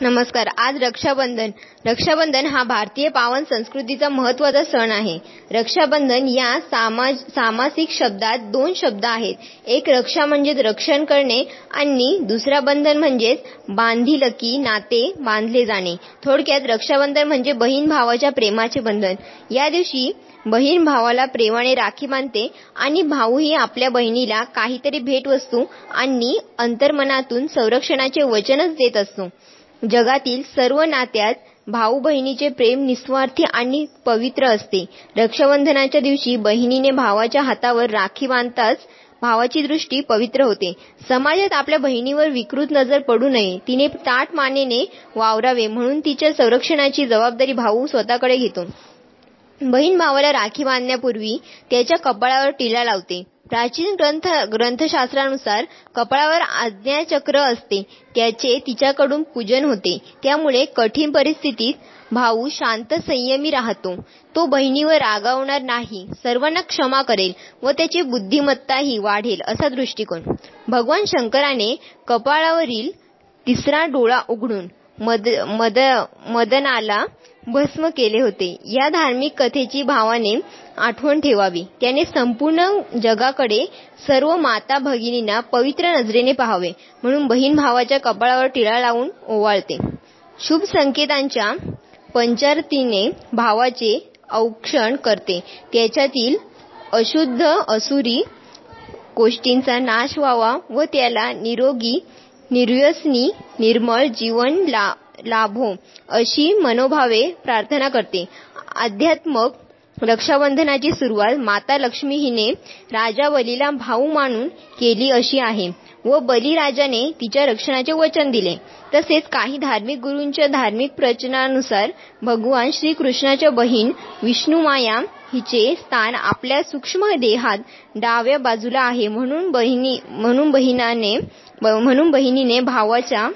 नमस्कार. आज रक्षाबंधन हा भारतीय पावन संस्कृतीचा महत्त्वाचा सण आहे. रक्षाबंधन या सामासिक शब्दात दोन शब्द आहेत. एक रक्षा म्हणजेच रक्षण करणे आणि दुसरा बंधन म्हणजेच बांधिलकी, नाते बांधले जाणे. थोडक्यात रक्षाबंधन म्हणजे बहीण भावाच्या प्रेमाचे बंधन. या दिवशी बहीण भावाला प्रेमाने राखी बांधते आणि भाऊही आपल्या बहिणीला काहीतरी भेटवस्तू आणि अंतर्मनातून संरक्षणाचे वचनच देत असतो. जगातील सर्व नात्यात भाऊ बहिणीचे प्रेम निस्वार्थी आणि पवित्र असते. रक्षाबंधनाच्या दिवशी बहिणीने भावाच्या हातावर राखी बांधताच भावाची दृष्टी पवित्र होते. समाजात आपल्या बहिणीवर विकृत नजर पडू नये, तिने ताठ मानेने वावरावे म्हणून तिच्या संरक्षणाची जबाबदारी भाऊ स्वतःकडे घेतो. बहीण भावाला राखी बांधण्यापूर्वी त्याच्या कपाळावर टिळा लावते. प्राचीन ग्रंथशास्त्रानुसार कपाळावर आज्ञाचक्र असते, त्याचे तिच्याकडून पूजन होते. त्यामुळे कठीण परिस्थितीत भाऊ शांत संयमी राहतो. तो बहिणीवर रागावणार नाही, सर्वांना क्षमा करेल व त्याची बुद्धिमत्ताही वाढेल असा दृष्टिकोन. भगवान शंकराने कपाळावरील तिसरा डोळा उघडून मदनाला भस्म केले होते. या धार्मिक कथेची भावाने आठवण ठेवावी. त्याने संपूर्ण जगाकडे सर्व माता भगिनींना पवित्र नजरेने पाहावे म्हणून बहीण भावाच्या कपाळावर टिळा लावून ओवाळते. शुभ संकेतांच्या पंचारतीने भावाचे औक्षण करते. त्याच्यातील अशुद्ध असुरी गोष्टींचा नाश व्हावा व त्याला निरोगी निर्व्यसनी निर्मळ जीवन लाभो अशी मनोभावे प्रार्थना करते. आध्यात्मक रक्षाबंधनाची सुरुवात माता लक्ष्मी हिने राजा बलीला भाऊ मानून केली अशी आहे व बलीराजाने तिच्या रक्षणाचे वचन दिले. तसेच काही धार्मिक गुरूंच्या धार्मिक प्रवचनानुसार भगवान श्रीकृष्णाच्या बहीण विष्णुमाया हिचे स्थान आपल्या सूक्ष्म देहात डाव्या बाजूला आहे म्हणून बहिणीने भावाच्या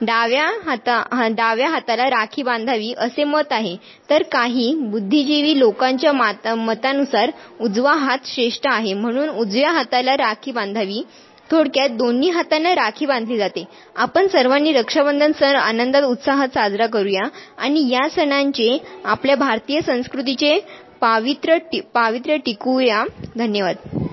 डाव्या हाताला राखी बांधावी असे मत आहे. तर काही बुद्धिजीवी लोकांच्या मतानुसार उजवा हात श्रेष्ठ आहे म्हणून उजव्या हाताला राखी बांधावी. थोडक्यात दोन्ही हातांना राखी बांधली जाते. आपण सर्वांनी रक्षाबंधन सण आनंदात उत्साहात साजरा करूया आणि या सणांचे आपल्या भारतीय संस्कृतीचे पावित्र्य टिकवूया. धन्यवाद.